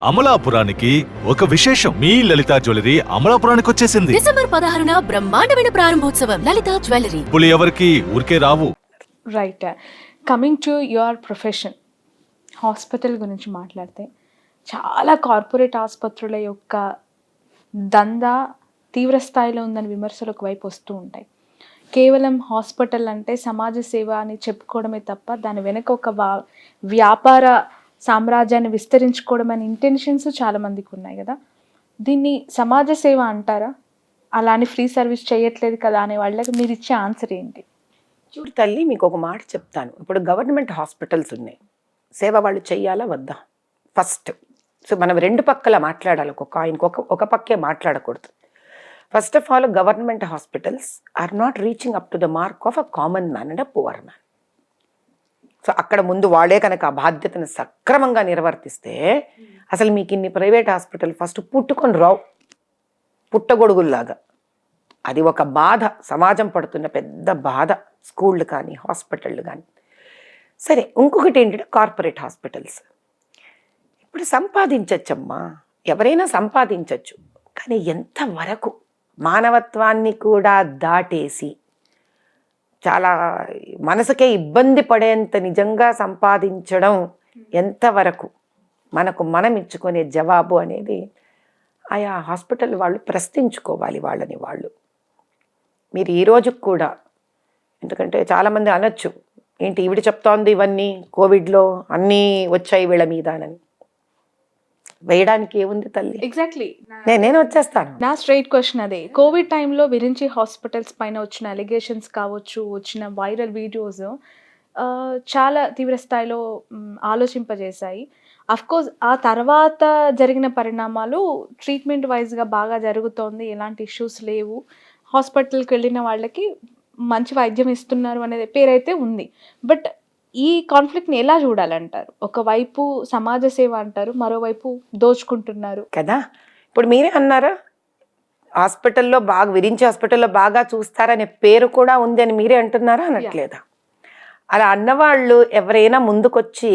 అమలాపురానికి ఒక విశేషం. మీ లలిత జ్యువెలరీ అమలాపురానికి వచ్చేసింది. డిసెంబర్ 16న బ్రహ్మాండమైన ప్రారంభోత్సవం. లలిత జ్యువెలరీ. ఇప్పుడు ఎవరికి ఊరికే రావు. Right. Coming to your profession, hospital గురించి మాట్లాడితే చాలా కార్పొరేట్ ఆసుపత్రుల యొక్క దందా తీవ్ర స్థాయిలో ఉందని విమర్శలు ఒకవైపు వస్తూ ఉంటాయి. కేవలం హాస్పిటల్ అంటే సమాజ సేవ అని చెప్పుకోవడమే తప్ప దాని వెనక ఒక వ్యాపార సామ్రాజ్యాన్ని విస్తరించుకోవడం అనే ఇంటెన్షన్స్ చాలామందికి ఉన్నాయి కదా. దీన్ని సమాజ సేవ అంటారా? అలానే ఫ్రీ సర్వీస్ చేయట్లేదు కదా అనే వాళ్ళకి మీరు ఇచ్చే ఆన్సర్ ఏంటి? చూడు తల్లి, మీకు ఒక మాట చెప్తాను. ఇప్పుడు గవర్నమెంట్ హాస్పిటల్స్ ఉన్నాయి, సేవ వాళ్ళు చెయ్యాలా వద్దా? ఫస్ట్ సో మనం రెండు పక్కల మాట్లాడాలి, ఒక కాయిన్కి ఒక పక్కే మాట్లాడకూడదు. First of all, government hospitals are not reaching up to the mark of a common man and a poor man. So అక్కడ ముందు వాళ్ళే కనుక ఆ బాధ్యతను సక్రమంగా నిర్వర్తిస్తే అసలు మీకు ఇన్ని ప్రైవేట్ హాస్పిటల్ ఫస్ట్ పుట్టుకొని రావు, పుట్టగొడుగుల్లాగా. అది ఒక బాధ, సమాజం పడుతున్న పెద్ద బాధ, స్కూళ్ళు కానీ హాస్పిటళ్ళు కానీ. సరే, ఇంకొకటి ఏంటంటే కార్పొరేట్ హాస్పిటల్స్. ఇప్పుడు సంపాదించచ్చమ్మా, ఎవరైనా సంపాదించవచ్చు, కానీ ఎంతవరకు మానవత్వాన్ని కూడా దాటేసి చాలా మనసుకే ఇబ్బంది పడేంత నిజంగా సంపాదించడం ఎంతవరకు మనకు మనం ఇచ్చుకునే జవాబు అనేది ఆయా హాస్పిటల్ వాళ్ళు ప్రశ్నించుకోవాలి వాళ్ళని వాళ్ళు. మీరు ఈ రోజుకు కూడా, ఎందుకంటే చాలామంది అనొచ్చు, ఏంటి ఈవిడ చెప్తోంది ఇవన్నీ కోవిడ్లో అన్నీ వచ్చాయి వీళ్ళ మీద అని. వేయడానికి ఏముంది తల్లి? ఎగ్జాక్ట్లీ, నేను వచ్చేస్తాను. నా స్ట్రైట్ క్వశ్చన్ అదే. కోవిడ్ టైంలో విరించి హాస్పిటల్స్ పైన వచ్చిన అలిగేషన్స్ కావచ్చు, వచ్చిన వైరల్ వీడియోస్ చాలా తీవ్ర స్థాయిలో ఆలోచింపజేశాయి. అఫ్కోర్స్ ఆ తర్వాత జరిగిన పరిణామాలు ట్రీట్మెంట్ వైజ్గా బాగా జరుగుతోంది, ఎలాంటి ఇష్యూస్ లేవు, హాస్పిటల్కి వెళ్ళిన వాళ్ళకి మంచి వైద్యం ఇస్తున్నారు అనేది పేరైతే ఉంది. బట్ ఈ కాన్ఫ్లిక్ట్ని ఎలా చూడాలంటారు? ఒకవైపు సమాజ సేవ అంటారు, మరోవైపు దోచుకుంటున్నారు కదా. ఇప్పుడు మీరే అన్నారా, హాస్పిటల్లో బాగా విరించి హాస్పిటల్లో బాగా చూస్తారనే పేరు కూడా ఉంది అని మీరే అంటున్నారా అనట్లేదా? అలా అన్నవాళ్ళు ఎవరైనా ముందుకొచ్చి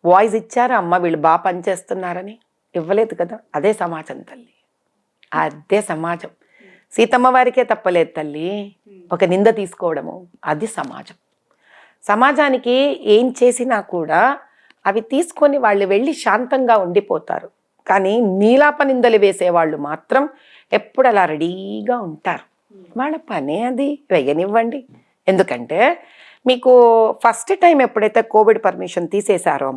వాయిస్ ఇచ్చారా అమ్మ వీళ్ళు బాగా పనిచేస్తున్నారని? ఇవ్వలేదు కదా. అదే సమాజం తల్లి, అదే సమాజం. సీతమ్మ వారికే తప్పలేదు తల్లి ఒక నింద తీసుకోవడము, అది సమాజం. సమాజానికి ఏం చేసినా కూడా అవి తీసుకొని వాళ్ళు వెళ్ళి శాంతంగా ఉండిపోతారు, కానీ నీలాప నిందలు వేసేవాళ్ళు మాత్రం ఎప్పుడు అలా రెడీగా ఉంటారు. వాళ్ళ పనే అది, వేయనివ్వండి. ఎందుకంటే మీకు ఫస్ట్ టైం ఎప్పుడైతే కోవిడ్ పర్మిషన్ తీసేశారో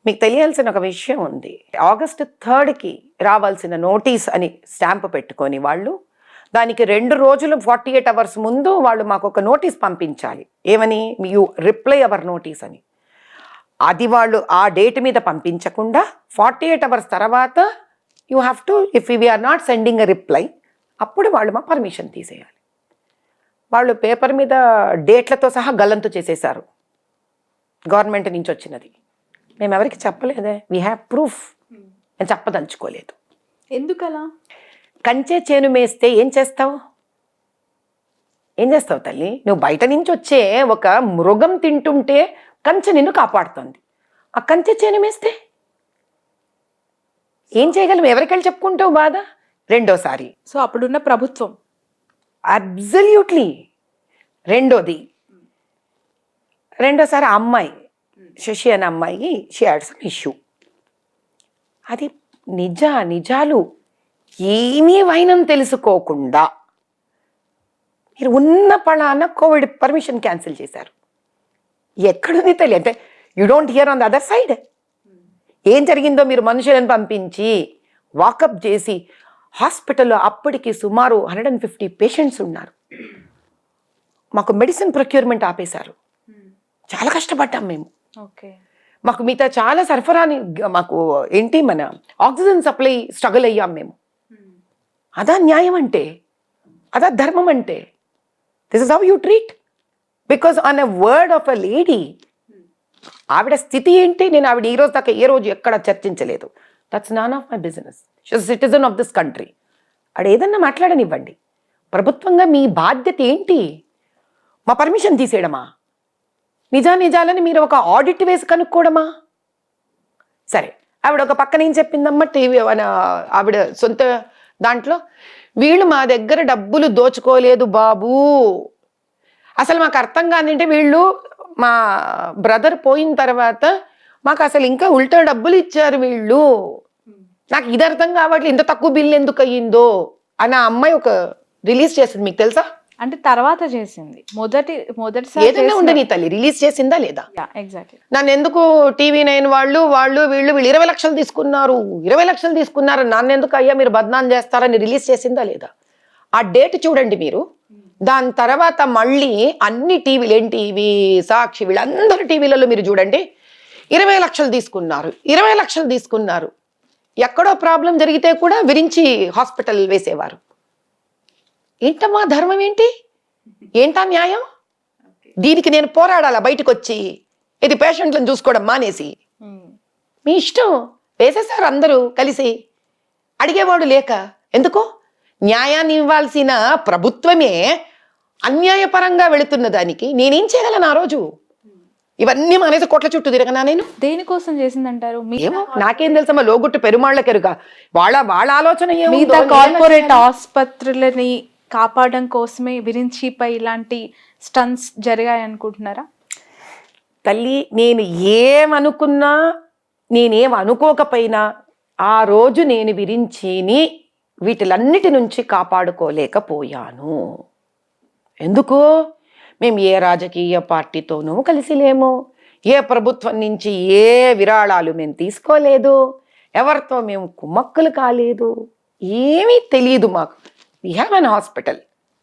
మీకు తెలియాల్సిన ఒక విషయం ఉంది. ఆగస్టు 3కి రావాల్సిన నోటీస్ అని స్టాంప్ పెట్టుకొని వాళ్ళు దానికి 2 రోజులు 48 అవర్స్ ముందు వాళ్ళు మాకు ఒక నోటీస్ పంపించాలి. ఏమని? యూ రిప్లై అవర్ నోటీస్ అని. అది వాళ్ళు ఆ డేట్ మీద పంపించకుండా 48 అవర్స్ తర్వాత you have to, if we are not sending a reply, అప్పుడు వాళ్ళు మా పర్మిషన్ తీసేయాలి. వాళ్ళు పేపర్ మీద డేట్లతో సహా గల్లంతు చేసేశారు, గవర్నమెంట్ నుంచి వచ్చినది. మేము ఎవరికి చెప్పలేదే, వీ హ్యావ్ ప్రూఫ్. నేను చెప్పదలుచుకోలేదు. ఎందుకలా? కంచే చేను మేస్తే ఏం చేస్తావు? ఏం చేస్తావు తల్లి? నువ్వు బయట నుంచి వచ్చే ఒక మృగం తింటుంటే కంచె నిన్ను కాపాడుతుంది. ఆ కంచె చేను మేస్తే ఏం చేయగలం? ఎవరికెళ్ళి చెప్పుకుంటావు బాధ? రెండోసారి సో అప్పుడున్న ప్రభుత్వం అబ్సల్యూట్లీ. రెండోసారి అమ్మాయి శశి అనే అమ్మాయికి షీ హ్యాడ్ సమ్ ఇష్యూ. అది నిజాలు ఏమీ వైనం తెలుసుకోకుండా మీరు ఉన్న పళాన కోవిడ్ పర్మిషన్ క్యాన్సిల్ చేశారు. ఎక్కడుంది తెలియదు. అంటే you don't here on the other side. ఏం జరిగిందో మీరు మనుషులను పంపించి వాకప్ చేసి హాస్పిటల్లో అప్పటికి సుమారు 150 పేషెంట్స్ ఉన్నారు. మాకు మెడిసిన్ ప్రొక్యూర్మెంట్ ఆపేశారు. చాలా కష్టపడ్డాం మేము. ఓకే, మాకు మిగతా చాలా సరఫరాని, మాకు ఏంటి మన ఆక్సిజన్ సప్లై స్ట్రగుల్ అయ్యాం మేము. అదా న్యాయం అంటే? అదా ధర్మం అంటే? This is how you treat? Because on a word of a lady, ఆవిడ స్థితి ఏంటి నేను ఆవిడ ఈ రోజు దాకా ఏ రోజు ఎక్కడ చర్చించలేదు. That's none of my business. She is citizen of this country. ఆవిడ ఏదన్నా మాట్లాడనివ్వండి. ప్రభుత్వంగా మీ బాధ్యత ఏంటి? మా పర్మిషన్ తీసేయడమా? నిజాలని మీరు ఒక ఆడిట్ వేసి కనుక్కోవడమా? సరే, ఆవిడ ఒక పక్కన ఏం చెప్పిందమ్మా టీవీ ఆవిడ సొంత దాంట్లో, వీళ్ళు మా దగ్గర డబ్బులు దోచుకోలేదు బాబు, అసలు మాకు అర్థం కాదంటే వీళ్ళు మా బ్రదర్ పోయిన తర్వాత మాకు అసలు ఇంకా ఉల్టా డబ్బులు ఇచ్చారు వీళ్ళు, నాకు ఇది అర్థం కావట్లేదు, ఇంత తక్కువ బిల్లు ఎందుకు అయ్యిందో అని ఆ అమ్మాయి ఒక రిలీజ్ చేసింది. మీకు తెలుసా? అంటే తర్వాత చేసింది, మొదటిసారి ఏదైనా ఉండని తల్లి రిలీజ్ చేసిందా లేదా? ఎగ్జాక్ట్లీ. నన్ను ఎందుకు టీవీ9 వీళ్ళు 20 లక్షలు తీసుకున్నారు, 20 లక్షలు తీసుకున్నారు, నన్ను ఎందుకు అయ్యా మీరు బద్నాం చేస్తారని రిలీజ్ చేసిందా లేదా? ఆ డేట్ చూడండి మీరు. దాని తర్వాత మళ్ళీ అన్ని టీవీలు, ఎన్టీవీ, సాక్షి, వీళ్ళందరూ టీవీలలో మీరు చూడండి 20 లక్షలు తీసుకున్నారు, 20 లక్షలు తీసుకున్నారు. ఎక్కడో ప్రాబ్లం జరిగితే కూడా విరించి హాస్పిటల్ వేసేవారు. ఏంటమ్మా ధర్మం ఏంటి? ఏంటా న్యాయం? దీనికి నేను పోరాడాలా బయటకు వచ్చి? ఇది పేషెంట్లను చూసుకోవడం మానేసి మీ ఇష్టం, వేసేసారు అందరూ కలిసి, అడిగేవాడు లేక. ఎందుకు? న్యాయాన్ని ఇవ్వాల్సిన ప్రభుత్వమే అన్యాయపరంగా వెళుతున్న దానికి నేనేం చేయగలను? ఆ రోజు ఇవన్నీ మానేసి కోట్ల చుట్టూ తిరగనా నేను? దేనికోసం చేసిందంటారు? ఏమో నాకేం తెలుసమ్మా, లోగుట్టు పెరుమాళ్ళ కెరుక. వాళ్ళ ఆలోచన మిగతా కార్పొరేట్ ఆసుపత్రులని కాపాడడం కోసమే విరించిపై ఇలాంటి స్టన్స్ జరిగాయి అనుకుంటున్నారా? తల్లి, నేను ఏమనుకున్నా, నేనేం అనుకోకపోయినా ఆ రోజు నేను విరించిని వీటిలన్నిటి నుంచి కాపాడుకోలేకపోయాను. ఎందుకు? మేము ఏ రాజకీయ పార్టీతోనూ కలిసి లేము, ఏ ప్రభుత్వం నుంచి ఏ విరాళాలు మేము తీసుకోలేదు, ఎవరితో మేము కుమ్మక్కులు కాలేదు, ఏమీ తెలియదు మాకు. We have an hospital,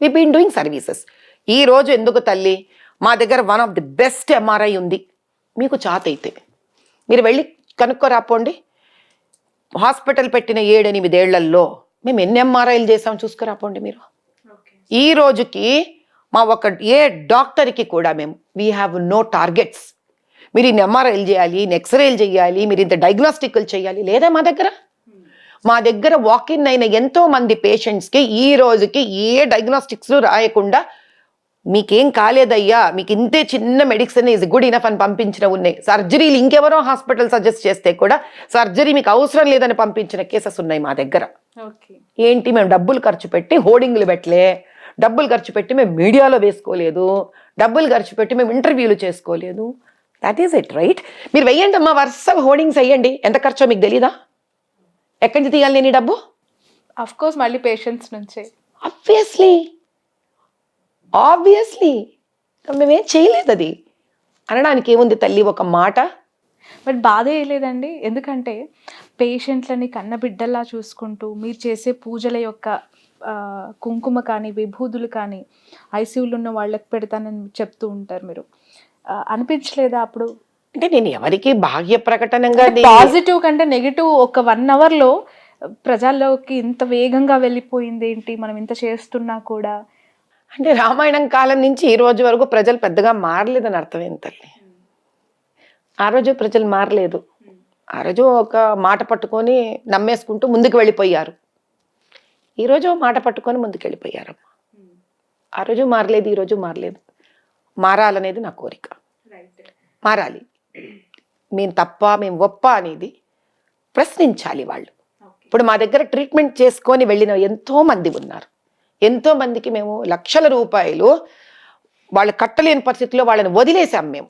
we been doing services. ఈ రోజు ఎందుకు తల్లి, మా దగ్గర one of the best MRI ఉంది. మీకు చాత అయితే మీరు వెళ్ళి కనుక్కోరాపోండి. హాస్పిటల్ పెట్టిన 7-8 ఏళ్లలో మేము ఎన్ని ఎంఆర్ఐలు చేసాం చూసుకురాపోండి మీరు. ఈ రోజుకి మా ఏ డాక్టర్కి కూడా మేము వీ హ్యావ్ నో టార్గెట్స్. మీరు ఇన్ని ఎంఆర్ఐలు చేయాలి, ఇన్ని ఎక్స్రేలు చేయాలి, మీరు ఇంత డయాగ్నోస్టిక్లు చేయాలి, లేదా మా దగ్గర వాకిన్ అయిన ఎంతో మంది పేషెంట్స్కి ఈ రోజుకి ఏ డయాగ్నోస్టిక్స్ రాయకుండా మీకేం కాలేదయ్యా, మీకు ఇంతే చిన్న మెడిసిన్ ఈజ్ గుడ్ ఇనఫ్ అని పంపించిన ఉన్నాయి. సర్జరీలు ఇంకెవరో హాస్పిటల్ సజెస్ట్ చేస్తే కూడా సర్జరీ మీకు అవసరం లేదని పంపించిన కేసెస్ ఉన్నాయి మా దగ్గర. ఏంటి? మేము డబ్బులు ఖర్చు పెట్టి హోర్డింగ్లు పెట్టలే, డబ్బులు ఖర్చు పెట్టి మేము మీడియాలో వేసుకోలేదు, డబ్బులు ఖర్చు పెట్టి మేము ఇంటర్వ్యూలు చేసుకోలేదు. That is it, right? మీరు వెయ్యండి అమ్మా, వరుస హోర్డింగ్స్ వేయండి. ఎంత ఖర్చో మీకు తెలీదా? ఎక్కడి నుంచి తీయాలి నేను డబ్బు? అఫ్ కోర్స్ మళ్ళీ పేషెంట్స్ నుంచే. ఆబ్వియస్లీ మేమేం చేయలేదు. అది అనడానికి ఏముంది తల్లి, ఒక మాట. బట్ బాధ వేయలేదండి, ఎందుకంటే పేషెంట్లని కన్నబిడ్డల్లా చూసుకుంటూ మీరు చేసే పూజల యొక్క కుంకుమ కానీ విభూదులు కానీ ఐసీయూలో ఉన్న వాళ్ళకి పెడతానని చెప్తూ ఉంటారు. మీరు అనిపించలేదా అప్పుడు? అంటే నేను ఎవరికి బాహ్య ప్రకటనగా పాజిటివ్ కంటే నెగిటివ్ ఒక 1 అవర్లో ప్రజల్లోకి ఇంత వేగంగా వెళ్ళిపోయింది ఏంటి, మనం ఇంత చేస్తున్నా కూడా? అంటే రామాయణం కాలం నుంచి ఈ రోజు వరకు ప్రజలు పెద్దగా మారలేదని అర్థం ఏం తల్లి? ఆ రోజు ప్రజలు మారలేదు. ఆ రోజు ఒక మాట పట్టుకొని నమ్మేసుకుంటూ ముందుకు వెళ్ళిపోయారు. ఈరోజు మాట పట్టుకొని ముందుకు వెళ్ళిపోయారమ్మా. ఆ రోజు మారలేదు, ఈరోజు మారలేదు. మారాలనేది నా కోరిక. మారాలి. మేము తప్ప మేము ఒప్ప అనేది ప్రశ్నించాలి వాళ్ళు. ఇప్పుడు మా దగ్గర ట్రీట్మెంట్ చేసుకొని వెళ్ళిన ఎంతో మంది ఉన్నారు. ఎంతో మందికి మేము లక్షల రూపాయలు వాళ్ళు కట్టలేని పరిస్థితిలో వాళ్ళని వదిలేసాం మేము.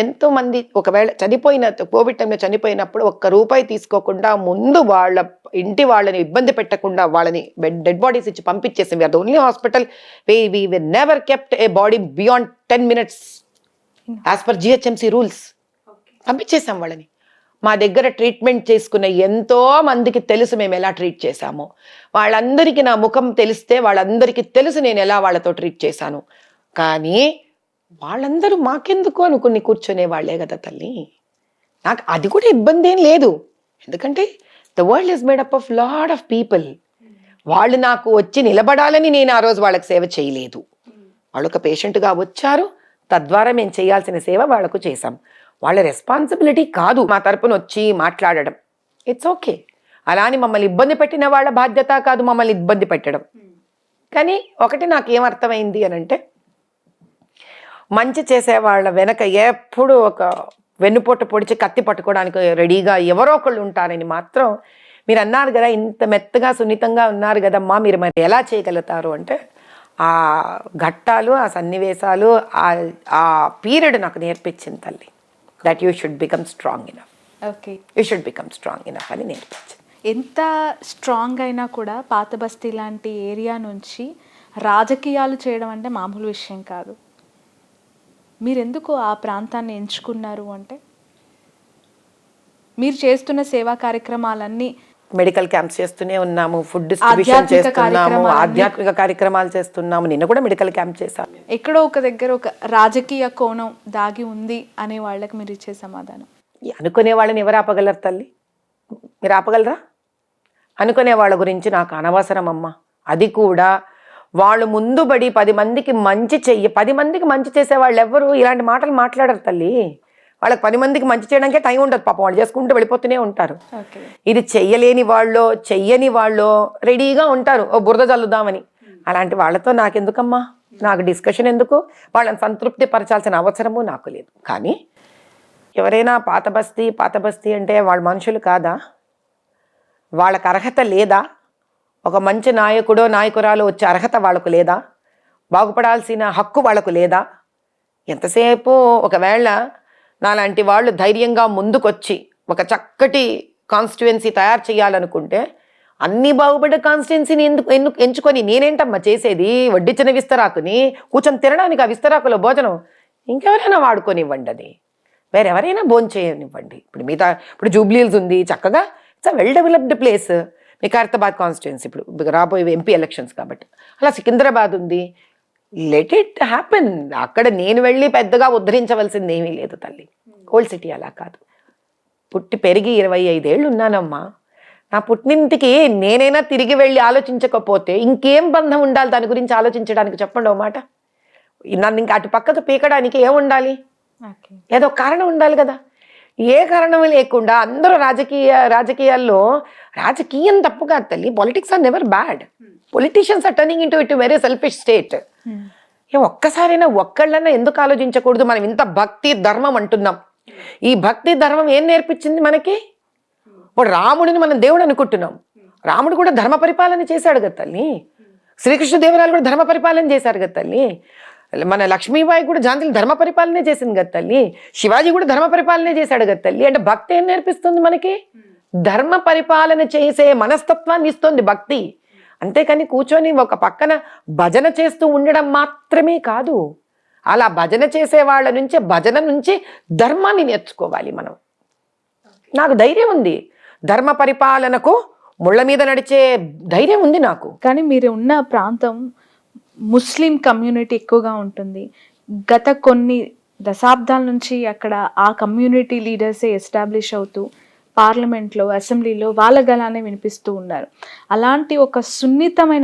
ఎంతో మంది ఒకవేళ చనిపోయిన కోవిడ్ టైంలో చనిపోయినప్పుడు ₹1 తీసుకోకుండా ముందు వాళ్ళ ఇంటి వాళ్ళని ఇబ్బంది పెట్టకుండా వాళ్ళని డెడ్ బాడీస్ ఇచ్చి పంపించేసాం. We are the only hospital we never kept a body beyond 10 minutes as per GHMC rules. పంపించేసాం వాళ్ళని. మా దగ్గర ట్రీట్మెంట్ చేసుకున్న ఎంతో మందికి తెలుసు మేము ఎలా ట్రీట్ చేశామో. వాళ్ళందరికీ నా ముఖం తెలిస్తే వాళ్ళందరికీ తెలుసు నేను ఎలా వాళ్ళతో ట్రీట్ చేశాను. కానీ వాళ్ళందరూ మాకెందుకు అనుకుని కూర్చునే వాళ్ళే కదా తల్లి. నాకు అది కూడా ఇబ్బంది ఏం లేదు, ఎందుకంటే the world is made up of lot of people. వాళ్ళు నాకు వచ్చి నిలబడాలని నేను ఆ రోజు వాళ్ళకి సేవ చేయలేదు. వాళ్ళు ఒక పేషెంట్గా వచ్చారు, తద్వారా మేము చేయాల్సిన సేవ వాళ్ళకు చేశాం. వాళ్ళ రెస్పాన్సిబిలిటీ కాదు మా తరపున వచ్చి మాట్లాడడం. It's okay. అలాని మమ్మల్ని ఇబ్బంది పెట్టిన వాళ్ళ బాధ్యత కాదు మమ్మల్ని ఇబ్బంది పెట్టడం. కానీ ఒకటి నాకు ఏమర్థమైంది అని అంటే, మంచి చేసే వాళ్ళ వెనక ఎప్పుడు ఒక వెన్నుపోట పొడిచి కత్తి పట్టుకోవడానికి రెడీగా ఎవరో ఒకళ్ళు ఉంటారని మాత్రం మీరు అన్నారు కదా, ఇంత మెత్తగా సున్నితంగా ఉన్నారు కదమ్మా, మీరు మరి ఎలా చేయగలుగుతారు అంటే ఆ ఘట్టాలు, ఆ సన్నివేశాలు, ఆ పీరియడ్ నాకు నేర్పించింది తల్లి. That you should become strong enough, okay. You should become strong enough అని నేర్పించింది. ఎంత స్ట్రాంగ్ అయినా కూడా పాత బస్తీ లాంటి ఏరియా నుంచి రాజకీయాలు చేయడం అంటే మామూలు విషయం కాదు. మీరెందుకు ఆ ప్రాంతాన్ని ఎంచుకున్నారు అంటే మీరు చేస్తున్న సేవా కార్యక్రమాలన్నీ మెడికల్ క్యాంప్స్ చేస్తూనే ఉన్నాము, ఫుడ్ డిస్ట్రిబ్యూషన్ చేస్తున్నాము, ఆధ్యాత్మిక కార్యక్రమాలు చేస్తున్నాము. నిన్న కూడా మెడికల్ క్యాంప్ చేశాము. ఎక్కడో ఒక దగ్గర ఒక రాజకీయ కోణం దాగి ఉంది అనే వాళ్ళకి మీరు ఇచ్చే సమాధానం? అనుకునే వాళ్ళని ఎవరు ఆపగలరు తల్లి? మీరు ఆపగలరా? అనుకునే వాళ్ళ గురించి నాకు అనవసరం అమ్మ. అది కూడా వాళ్ళు ముందుబడి 10 మందికి మంచి 10 మందికి మంచి చేసే వాళ్ళు ఎవరు ఇలాంటి మాటలు మాట్లాడరు తల్లి. వాళ్ళకి 10 మందికి మంచి చేయడానికే టైం ఉండదు పాపం, వాళ్ళు చేసుకుంటూ వెళ్ళిపోతూనే ఉంటారు. ఇది చెయ్యలేని వాళ్ళు, చెయ్యని వాళ్ళు రెడీగా ఉంటారు ఓ బురద చల్లుదామని. అలాంటి వాళ్ళతో నాకెందుకమ్మా, నాకు డిస్కషన్ ఎందుకు? వాళ్ళని సంతృప్తి పరచాల్సిన అవసరము నాకు లేదు. కానీ ఎవరైనా పాత బస్తీ అంటే వాళ్ళ మనుషులు కాదా? వాళ్ళకి అర్హత లేదా? ఒక మంచి నాయకుడో నాయకురాలు వచ్చే అర్హత వాళ్ళకు లేదా? బాగుపడాల్సిన హక్కు వాళ్ళకు లేదా? ఎంతసేపు ఒకవేళ నాలాంటి వాళ్ళు ధైర్యంగా ముందుకొచ్చి ఒక చక్కటి కాన్స్టిట్యుయెన్సీ తయారు చేయాలనుకుంటే అన్ని బాగుపడ్డ కాన్స్టిట్యుయెన్సీని ఎందుకు ఎంచుకొని నేనేంటమ్మా చేసేది? వడ్డించిన విస్తరాకుని కూర్చొని తినడానికి ఆ విస్తరాకులో భోజనం ఇంకెవరైనా వాడుకొనివ్వండి, అది వేరెవరైనా భోజనం చేయనివ్వండి. ఇప్పుడు జూబ్లీహిల్స్ ఉంది, చక్కగా it's a well developed place. Vikarabad constituency ఇప్పుడు రాబోయే ఎంపీ ఎలక్షన్స్ కాబట్టి, అలా సికింద్రాబాద్ ఉంది. Let it happen. అక్కడ నేను వెళ్ళి పెద్దగా ఉద్ధరించవలసింది ఏమీ లేదు తల్లి. ఓల్డ్ సిటీ అలా కాదు. పుట్టి పెరిగి 25 ఏళ్ళు ఉన్నానమ్మా. నా పుట్టినింటికి నేనైనా తిరిగి వెళ్ళి ఆలోచించకపోతే ఇంకేం బంధం ఉండాలి దాని గురించి ఆలోచించడానికి? చెప్పండి ఓ మాట. నన్ను ఇంకా అటు పక్కకు పీకడానికి ఏముండాలి? ఏదో కారణం ఉండాలి కదా. ఏ కారణం లేకుండా అందరూ రాజకీయాల్లో రాజకీయం తప్పు కాదు తల్లి. Politics are never bad. Politicians are turning into it very selfish state. ఒక్కసారైనా ఒక్కళ్ళన్నా ఎందుకు ఆలోచించకూడదు? మనం ఇంత భక్తి ధర్మం అంటున్నాం. ఈ భక్తి ధర్మం ఏం నేర్పించింది మనకి? ఇప్పుడు రాముడిని మనం దేవుడు అనుకుంటున్నాం. రాముడు కూడా ధర్మ పరిపాలన చేశాడు కదా తల్లి. శ్రీకృష్ణదేవరాయలు కూడా ధర్మ పరిపాలన చేశారు కదా తల్లి. మన లక్ష్మీబాయి కూడా ఝాన్సీని ధర్మ పరిపాలనే చేసింది కదా తల్లి. శివాజీ కూడా ధర్మ పరిపాలనే చేశాడు కదా తల్లి. అంటే భక్తి ఏం నేర్పిస్తుంది మనకి? ధర్మ పరిపాలన చేసే మనస్తత్వాన్ని ఇస్తుంది భక్తి. అంతేకాని కూర్చొని ఒక పక్కన భజన చేస్తూ ఉండడం మాత్రమే కాదు. అలా భజన చేసే వాళ్ళ నుంచి, భజన నుంచి ధర్మాన్ని నేర్చుకోవాలి మనం. నాకు ధైర్యం ఉంది, ధర్మ పరిపాలనకు ముళ్ళ మీద నడిచే ధైర్యం ఉంది నాకు. కానీ మీరు ఉన్న ప్రాంతం ముస్లిం కమ్యూనిటీ ఎక్కువగా ఉంటుంది. గత కొన్ని దశాబ్దాల నుంచి అక్కడ ఆ కమ్యూనిటీ లీడర్సే ఎస్టాబ్లిష్ అవుతూ పార్లమెంట్లో, అసెంబ్లీలో వాళ్ళ గలానే వినిపిస్తూ ఉన్నారు. అలాంటి ఒక సున్నితమైన